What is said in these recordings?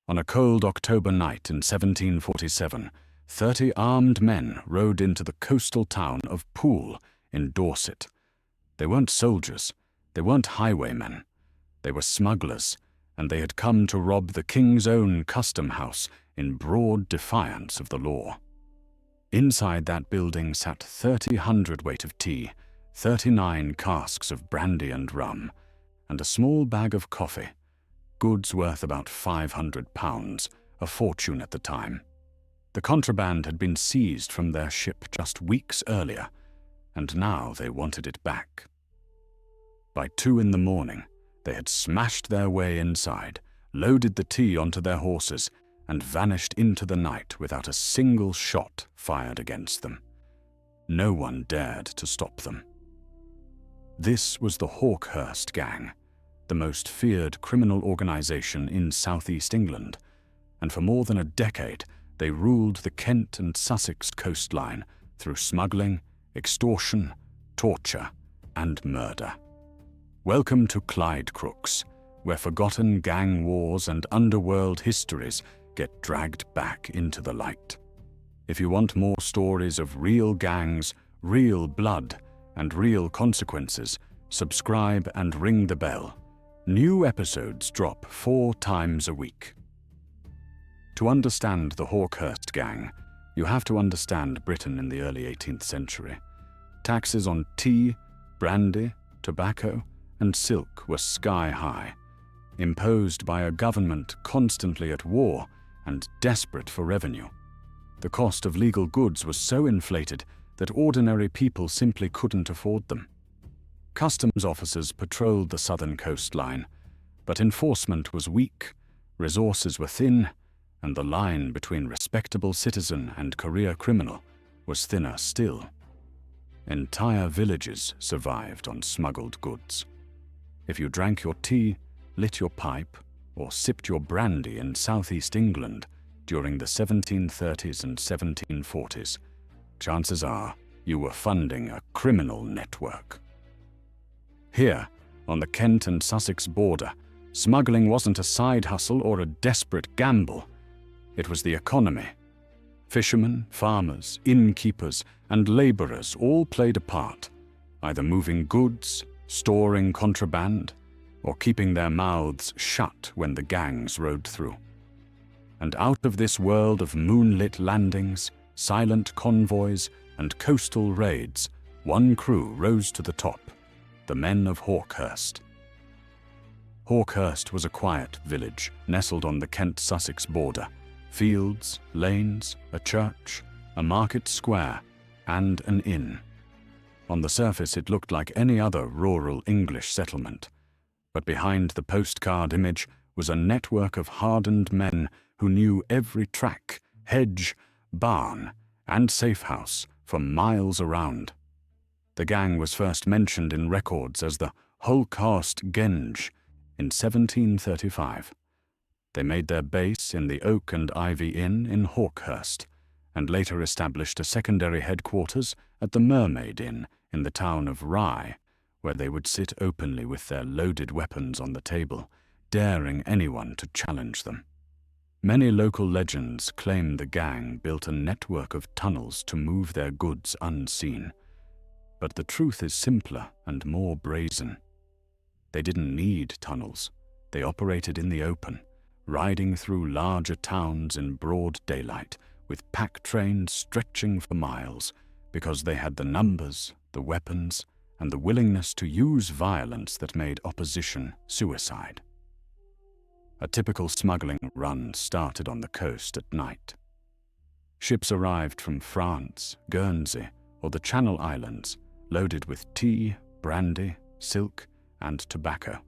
On a cold October night in 1747, 30 armed men rode into the coastal town of Poole in Dorset. They weren't soldiers, they weren't highwaymen. They were smugglers, and they had come to rob the king's own custom house in broad defiance of the law. Inside that building sat 30 hundredweight of tea, 39 casks of brandy and rum, and a small bag of coffee, goods worth about £500, a fortune at the time. The contraband had been seized from their ship just weeks earlier, and now they wanted it back. By 2 in the morning, they had smashed their way inside, loaded the tea onto their horses, and vanished into the night without a single shot fired against them. No one dared to stop them. This was the Hawkhurst Gang, the most feared criminal organization in southeast England, and for more than a decade they ruled the Kent and Sussex coastline through smuggling, extortion, torture, and murder. Welcome to Clyde, Crooks, where forgotten gang wars and underworld histories get dragged back into the light. If you want more stories of real gangs, real blood, and real consequences, subscribe and ring the bell. New episodes drop 4 times a week. To understand the Hawkhurst Gang, you have to understand Britain in the early 18th century. Taxes on tea, brandy, tobacco, and silk were sky high, imposed by a government constantly at war and desperate for revenue. The cost of legal goods was so inflated that ordinary people simply couldn't afford them. Customs officers patrolled the southern coastline, but enforcement was weak, resources were thin, and the line between respectable citizen and career criminal was thinner still. Entire villages survived on smuggled goods. If you drank your tea, lit your pipe, or sipped your brandy in southeast England during the 1730s and 1740s, chances are you were funding a criminal network. Here, on the Kent and Sussex border, smuggling wasn't a side hustle or a desperate gamble. It was the economy. Fishermen, farmers, innkeepers, and laborers all played a part, either moving goods, storing contraband, or keeping their mouths shut when the gangs rode through. And out of this world of moonlit landings, silent convoys, and coastal raids, one crew rose to the top, the men of Hawkhurst. Hawkhurst was a quiet village nestled on the Kent-Sussex border. Fields, lanes, a church, a market square, and an inn. On the surface it looked like any other rural English settlement, but behind the postcard image was a network of hardened men who knew every track, hedge, barn, and safe house for miles around. The gang was first mentioned in records as the Hawkhurst Gang in 1735. They made their base in the Oak and Ivy Inn in Hawkhurst, and later established a secondary headquarters at the Mermaid Inn in the town of Rye, where they would sit openly with their loaded weapons on the table, daring anyone to challenge them. Many local legends claim the gang built a network of tunnels to move their goods unseen. But the truth is simpler and more brazen. They didn't need tunnels. They operated in the open, riding through larger towns in broad daylight, with pack trains stretching for miles, because they had the numbers, the weapons, and the willingness to use violence that made opposition suicide. A typical smuggling run started on the coast at night. Ships arrived from France, Guernsey, or the Channel Islands, loaded with tea, brandy, silk, and tobacco.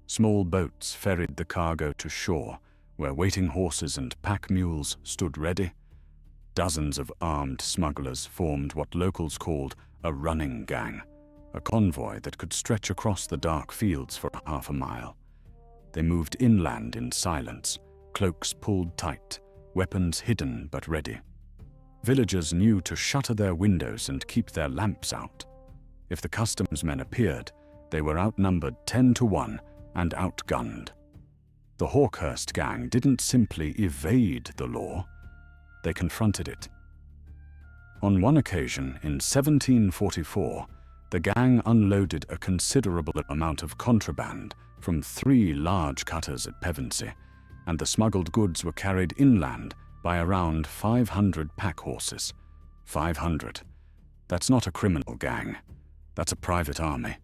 Small boats ferried the cargo to shore, where waiting horses and pack mules stood ready. Dozens of armed smugglers formed what locals called a running gang, a convoy that could stretch across the dark fields for half a mile. They moved inland in silence, cloaks pulled tight, weapons hidden but ready. Villagers knew to shutter their windows and keep their lamps out. If the customs men appeared, they were outnumbered 10 to 1 and outgunned. The Hawkhurst Gang didn't simply evade the law, they confronted it. On one occasion, in 1744, the gang unloaded a considerable amount of contraband from 3 large cutters at Pevensey, and the smuggled goods were carried inland by around 500 packhorses. 500. That's not a criminal gang. That's a private army.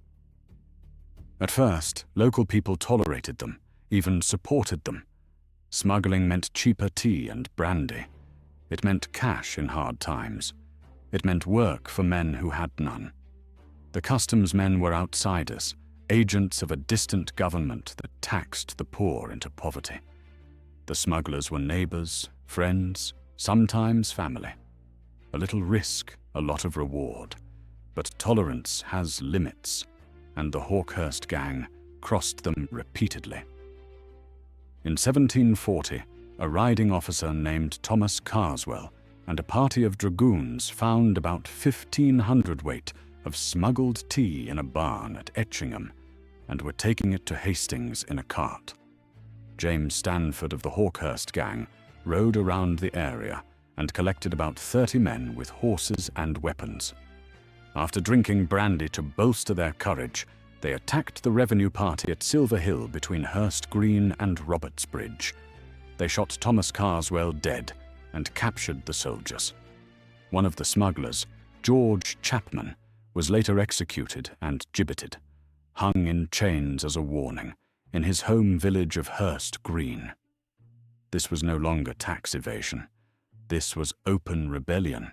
At first, local people tolerated them, even supported them. Smuggling meant cheaper tea and brandy. It meant cash in hard times. It meant work for men who had none. The customs men were outsiders, agents of a distant government that taxed the poor into poverty. The smugglers were neighbors, friends, sometimes family. A little risk, a lot of reward. But tolerance has limits, and the Hawkhurst Gang crossed them repeatedly. In 1740, a riding officer named Thomas Carswell and a party of dragoons found about 1,500 weight of smuggled tea in a barn at Etchingham, and were taking it to Hastings in a cart. James Stanford of the Hawkhurst Gang rode around the area and collected about 30 men with horses and weapons. After drinking brandy to bolster their courage, they attacked the revenue party at Silver Hill between Hurst Green and Robertsbridge. They shot Thomas Carswell dead and captured the soldiers. One of the smugglers, George Chapman, was later executed and gibbeted, hung in chains as a warning, in his home village of Hurst Green. This was no longer tax evasion. This was open rebellion.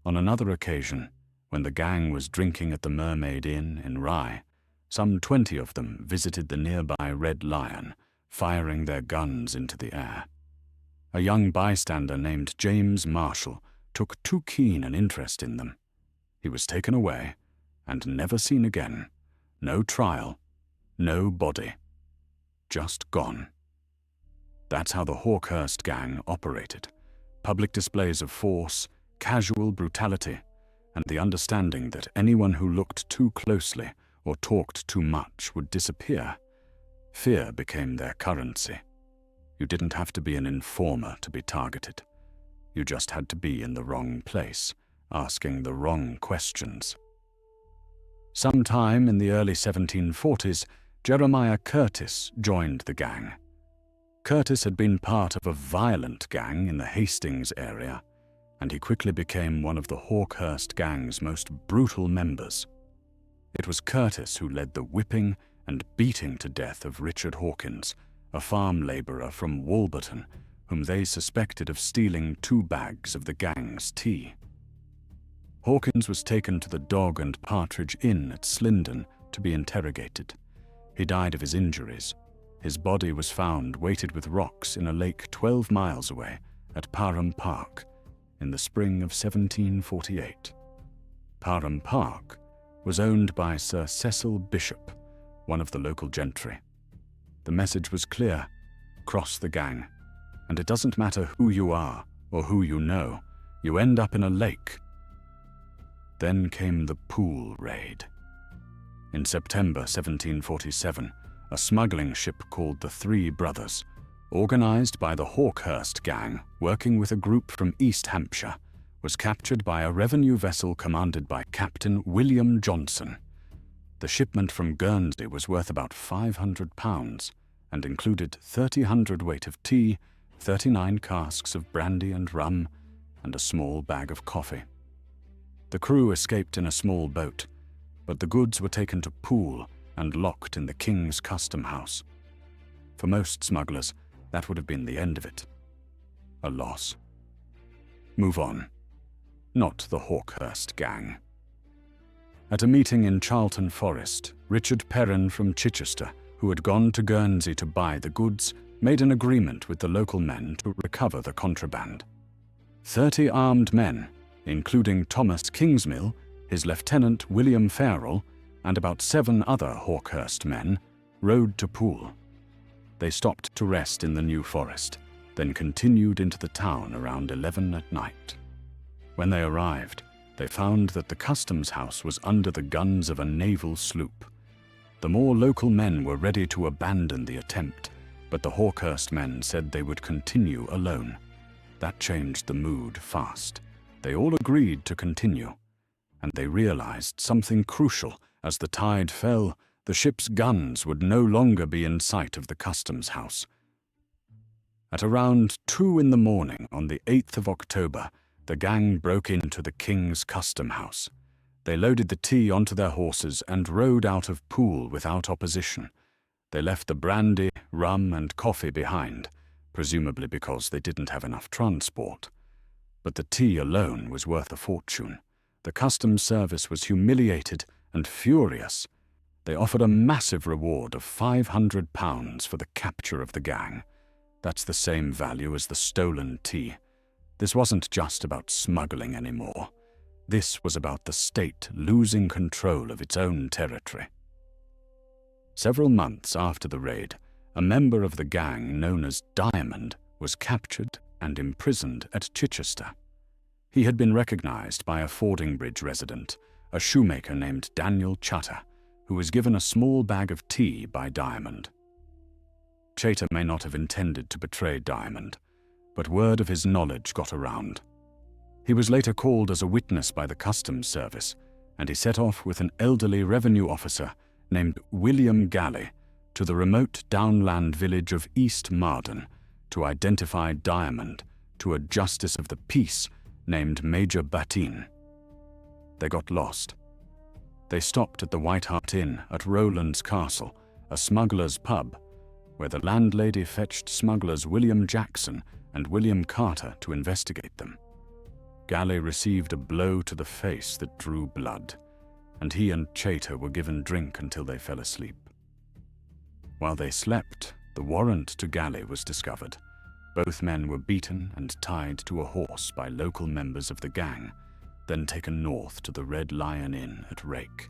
On another occasion, when the gang was drinking at the Mermaid Inn in Rye, some 20 of them visited the nearby Red Lion, firing their guns into the air. A young bystander named James Marshall took too keen an interest in them. He was taken away and never seen again. No trial, no body. Just gone. That's how the Hawkhurst Gang operated. Public displays of force, casual brutality, and the understanding that anyone who looked too closely or talked too much would disappear. Fear became their currency. You didn't have to be an informer to be targeted. You just had to be in the wrong place, asking the wrong questions. Sometime in the early 1740s, Jeremiah Curtis joined the gang. Curtis had been part of a violent gang in the Hastings area, and he quickly became one of the Hawkhurst Gang's most brutal members. It was Curtis who led the whipping and beating to death of Richard Hawkins, a farm laborer from Walberton, whom they suspected of stealing 2 bags of the gang's tea. Hawkins was taken to the Dog and Partridge Inn at Slindon to be interrogated. He died of his injuries. His body was found weighted with rocks in a lake 12 miles away at Parham Park in the spring of 1748. Parham Park was owned by Sir Cecil Bishop, one of the local gentry. The message was clear: cross the gang, and it doesn't matter who you are or who you know, you end up in a lake. Then came the Poole raid. In September 1747, a smuggling ship called the Three Brothers, organized by the Hawkhurst Gang, working with a group from East Hampshire, was captured by a revenue vessel commanded by Captain William Johnson. The shipment from Guernsey was worth about £500 and included 30 hundredweight of tea, 39 casks of brandy and rum, and a small bag of coffee. The crew escaped in a small boat, but the goods were taken to Poole and locked in the King's Custom House. For most smugglers, that would have been the end of it. A loss. Move on. Not the Hawkhurst Gang. At a meeting in Charlton Forest, Richard Perrin from Chichester, who had gone to Guernsey to buy the goods, made an agreement with the local men to recover the contraband. 30 armed men, including Thomas Kingsmill, his lieutenant William Farrell, and about 7 other Hawkhurst men, rode to Poole. They stopped to rest in the New Forest, then continued into the town around 11 at night. When they arrived, they found that the customs house was under the guns of a naval sloop. The more local men were ready to abandon the attempt but the Hawkhurst men said they would continue alone. That changed the mood fast. They all agreed to continue, and they realized something crucial. As the tide fell, the ship's guns would no longer be in sight of the customs house. At around 2 in the morning on the 8th of October, the gang broke into the King's custom house. They loaded the tea onto their horses and rode out of Poole without opposition. They left the brandy, rum, and coffee behind, presumably because they didn't have enough transport. But the tea alone was worth a fortune. The customs service was humiliated and furious. They offered a massive reward of £500 for the capture of the gang. That's the same value as the stolen tea. This wasn't just about smuggling anymore. This was about the state losing control of its own territory. Several months after the raid, a member of the gang known as Diamond was captured and imprisoned at Chichester. He had been recognized by a Fordingbridge resident, a shoemaker named Daniel Chater, who was given a small bag of tea by Diamond. Chater may not have intended to betray Diamond, but word of his knowledge got around. He was later called as a witness by the customs service, and he set off with an elderly revenue officer named William Galley to the remote downland village of East Marden to identify Diamond to a justice of the peace named Major Batin. They got lost. They stopped at the White Hart Inn at Rowland's Castle, a smuggler's pub, where the landlady fetched smugglers William Jackson and William Carter to investigate them. Galley received a blow to the face that drew blood, and he and Chater were given drink until they fell asleep. While they slept, the warrant to Galley was discovered. Both men were beaten and tied to a horse by local members of the gang, then taken north to the Red Lion Inn at Rake.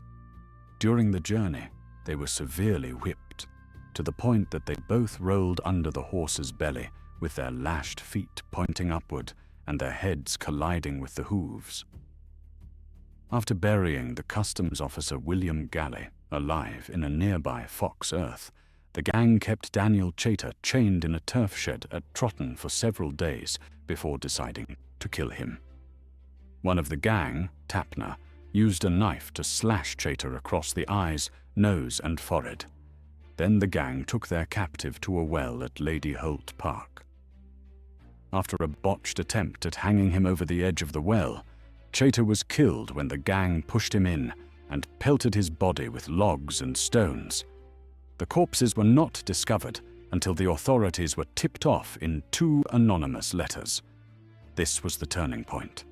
During the journey, they were severely whipped, to the point that they both rolled under the horse's belly with their lashed feet pointing upward and their heads colliding with the hooves. After burying the customs officer William Galley alive in a nearby Fox Earth, the gang kept Daniel Chater chained in a turf shed at Trotton for several days before deciding to kill him. One of the gang, Tapner, used a knife to slash Chater across the eyes, nose, and forehead. Then the gang took their captive to a well at Lady Holt Park. After a botched attempt at hanging him over the edge of the well, Chater was killed when the gang pushed him in and pelted his body with logs and stones. The corpses were not discovered until the authorities were tipped off in 2 anonymous letters. This was the turning point.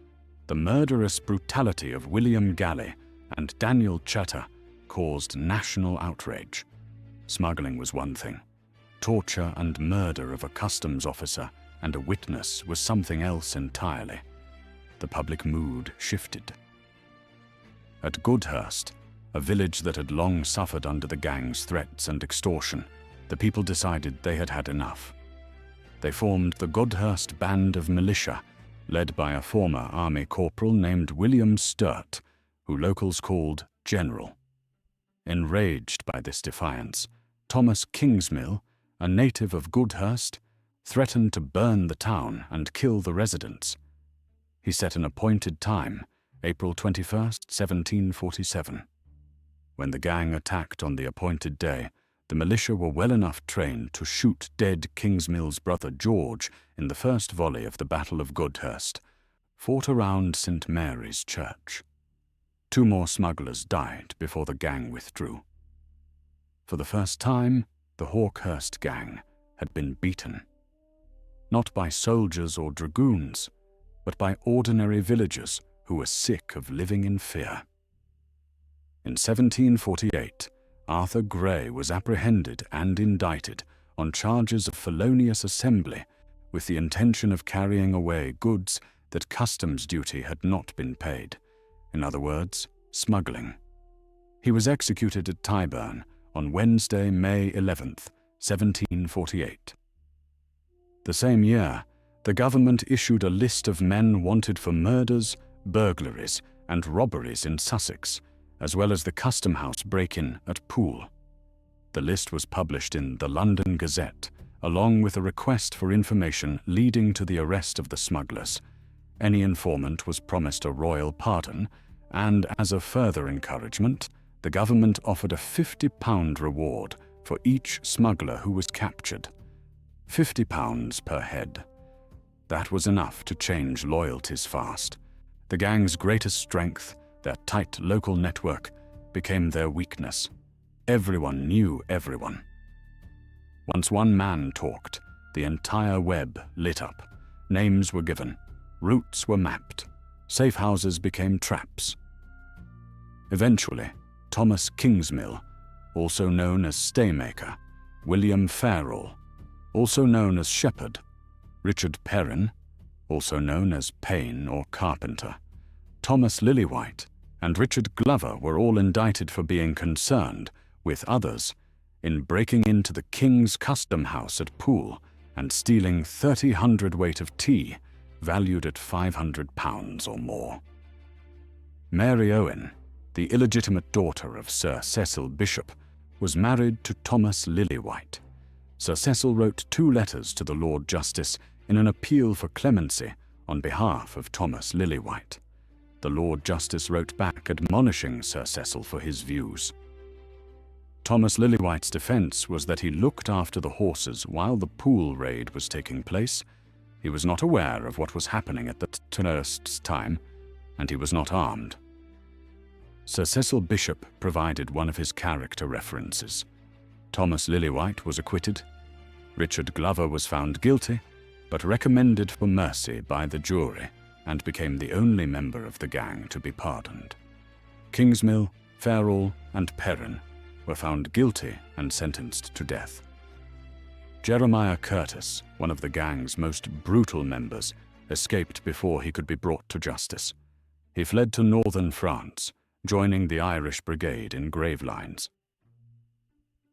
The murderous brutality of William Galley and Daniel Chater caused national outrage. Smuggling was one thing. Torture and murder of a customs officer and a witness was something else entirely. The public mood shifted. At Goodhurst, a village that had long suffered under the gang's threats and extortion, the people decided they had had enough. They formed the Goodhurst Band of Militia, led by a former army corporal named William Sturt, who locals called General. Enraged by this defiance, Thomas Kingsmill, a native of Goodhurst, threatened to burn the town and kill the residents. He set an appointed time, April 21st, 1747. When the gang attacked on the appointed day, the militia were well enough trained to shoot dead Kingsmill's brother George in the first volley of the Battle of Goodhurst, fought around St. Mary's Church. 2 more smugglers died before the gang withdrew. For the first time, the Hawkhurst Gang had been beaten. Not by soldiers or dragoons, but by ordinary villagers who were sick of living in fear. In 1748, Arthur Gray was apprehended and indicted on charges of felonious assembly with the intention of carrying away goods that customs duty had not been paid. In other words, smuggling. He was executed at Tyburn on Wednesday, May 11th, 1748. The same year, the government issued a list of men wanted for murders, burglaries, and robberies in Sussex, as well as the custom house break-in at Poole. The list was published in the London Gazette along with a request for information leading to the arrest of the smugglers. Any informant was promised a royal pardon, and as a further encouragement, the government offered a £50 reward for each smuggler who was captured. £50 per head. That was enough to change loyalties fast. The gang's greatest strength, their tight local network, became their weakness. Everyone knew everyone. Once one man talked, the entire web lit up. Names were given. Routes were mapped. Safe houses became traps. Eventually, Thomas Kingsmill, also known as Staymaker, William Farrell, also known as Shepherd, Richard Perrin, also known as Payne or Carpenter, Thomas Lillywhite, and Richard Glover were all indicted for being concerned, with others, in breaking into the King's Custom House at Poole and stealing 30 hundredweight of tea, valued at £500 or more. Mary Owen, the illegitimate daughter of Sir Cecil Bishop, was married to Thomas Lillywhite. Sir Cecil wrote 2 letters to the Lord Justice in an appeal for clemency on behalf of Thomas Lillywhite. The Lord Justice wrote back admonishing Sir Cecil for his views. Thomas Lillywhite's defence was that he looked after the horses while the Poole raid was taking place. He was not aware of what was happening at the terrorist's time, and he was not armed. Sir Cecil Bishop provided one of his character references. Thomas Lillywhite was acquitted. Richard Glover was found guilty, but recommended for mercy by the jury and became the only member of the gang to be pardoned. Kingsmill, Farrell, and Perrin were found guilty and sentenced to death. Jeremiah Curtis, one of the gang's most brutal members, escaped before he could be brought to justice. He fled to northern France, joining the Irish Brigade in Gravelines.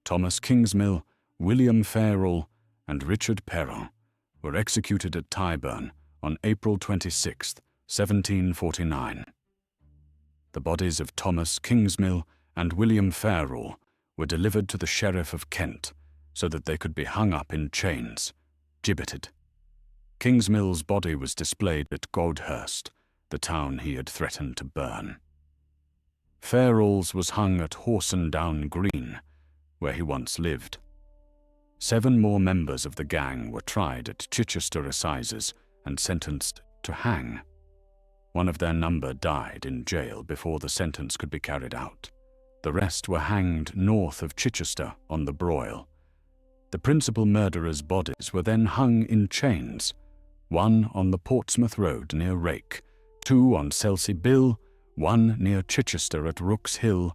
Thomas Kingsmill, William Farrell, and Richard Perrin were executed at Tyburn on April 26, 1749. The bodies of Thomas Kingsmill and William Farrell were delivered to the Sheriff of Kent so that they could be hung up in chains, gibbeted. Kingsmill's body was displayed at Hawkhurst, the town he had threatened to burn. Farrell's was hung at Horsondown Green, where he once lived. 7 more members of the gang were tried at Chichester Assizes and sentenced to hang. One of their number died in jail before the sentence could be carried out. The rest were hanged north of Chichester on the broil. The principal murderers' bodies were then hung in chains, 1 on the Portsmouth Road near Rake, 2 on Selsey Bill, 1 near Chichester at Rooks Hill,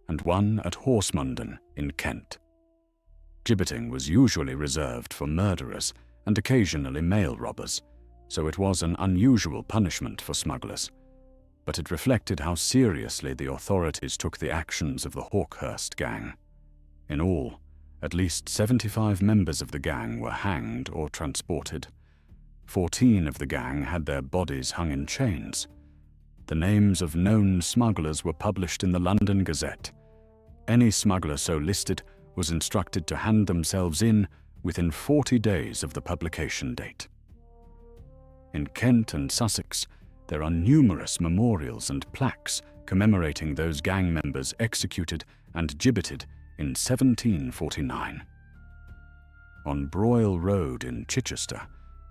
and 1 at Horsemonden in Kent. Gibbeting was usually reserved for murderers and occasionally mail robbers, so it was an unusual punishment for smugglers. But it reflected how seriously the authorities took the actions of the Hawkhurst Gang. In all, at least 75 members of the gang were hanged or transported. 14 of the gang had their bodies hung in chains. The names of known smugglers were published in the London Gazette. Any smuggler so listed was instructed to hand themselves in within 40 days of the publication date. In Kent and Sussex, there are numerous memorials and plaques commemorating those gang members executed and gibbeted in 1749. On Broyle Road in Chichester,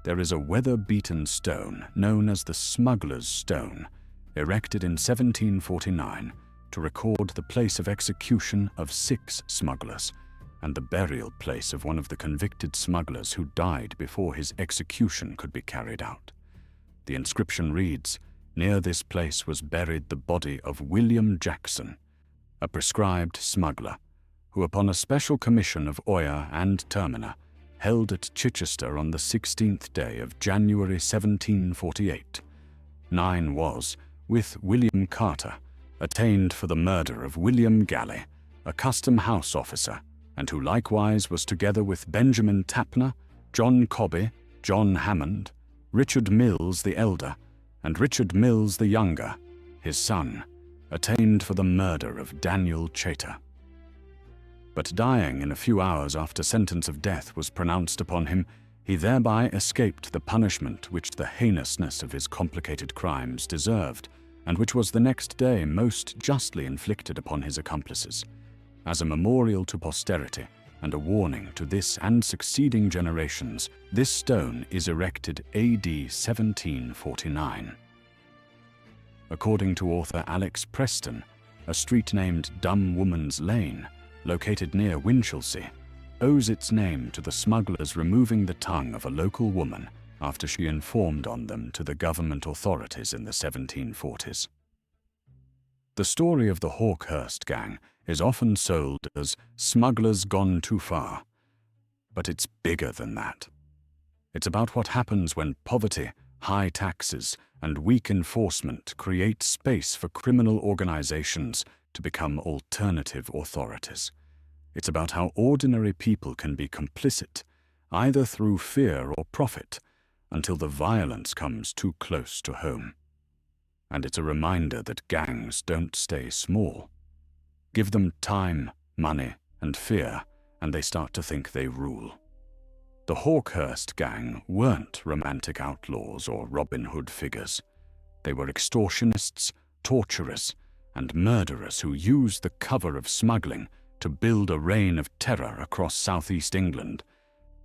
there is a weather-beaten stone known as the Smugglers' Stone, erected in 1749 to record the place of execution of 6 smugglers and the burial place of one of the convicted smugglers who died before his execution could be carried out. The inscription reads, "Near this place was buried the body of William Jackson, a prescribed smuggler, who upon a special commission of Oyer and Terminer held at Chichester on the 16th day of January 1748. 9 was, with William Carter, attained for the murder of William Galley, a custom house officer, and who likewise was together with Benjamin Tapner, John Cobby, John Hammond, Richard Mills the elder, and Richard Mills the younger, his son, attained for the murder of Daniel Chater." But dying in a few hours after sentence of death was pronounced upon him, he thereby escaped the punishment which the heinousness of his complicated crimes deserved, and which was the next day most justly inflicted upon his accomplices. As a memorial to posterity, and a warning to this and succeeding generations, this stone is erected AD 1749. According to author Alex Preston, a street named Dumb Woman's Lane, located near Winchelsea, owes its name to the smugglers removing the tongue of a local woman after she informed on them to the government authorities in the 1740s. The story of the Hawkhurst Gang is often sold as Smugglers Gone Too Far, but it's bigger than that. It's about what happens when poverty, high taxes, and weak enforcement create space for criminal organizations to become alternative authorities. It's about how ordinary people can be complicit, either through fear or profit, until the violence comes too close to home. And it's a reminder that gangs don't stay small. Give them time, money, and fear, and they start to think they rule. The Hawkhurst Gang weren't romantic outlaws or Robin Hood figures. They were extortionists, torturers, and murderers who used the cover of smuggling to build a reign of terror across southeast England.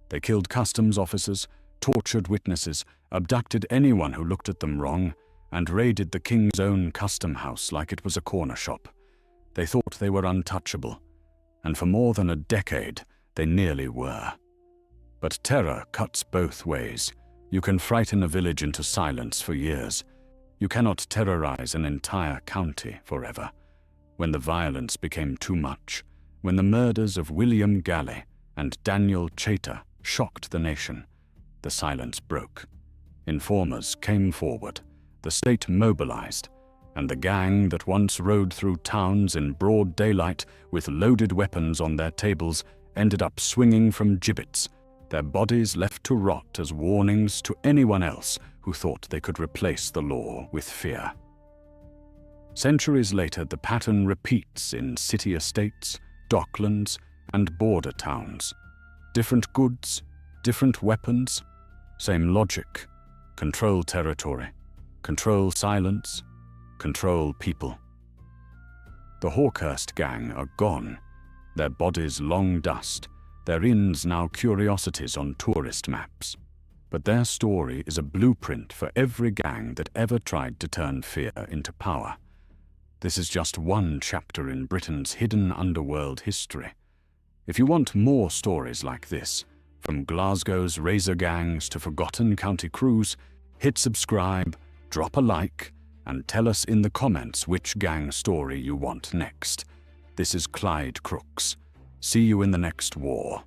They killed customs officers, tortured witnesses, abducted anyone who looked at them wrong, and raided the king's own custom house like it was a corner shop. They thought they were untouchable, and for more than a decade, they nearly were. But terror cuts both ways. You can frighten a village into silence for years. You cannot terrorize an entire county forever. When the violence became too much, when the murders of William Galley and Daniel Chater shocked the nation, the silence broke. Informers came forward, the state mobilized, and the gang that once rode through towns in broad daylight with loaded weapons on their tables ended up swinging from gibbets, their bodies left to rot as warnings to anyone else who thought they could replace the law with fear. Centuries later, the pattern repeats in city estates, docklands, and border towns. Different goods, different weapons, same logic. Control territory, control silence, control people. The Hawkhurst Gang are gone, their bodies long dust, their inns now curiosities on tourist maps. But their story is a blueprint for every gang that ever tried to turn fear into power. This is just one chapter in Britain's hidden underworld history. If you want more stories like this, from Glasgow's razor gangs to forgotten county crews, hit subscribe, drop a like, and tell us in the comments which gang story you want next. This is Clyde Crooks. See you in the next war.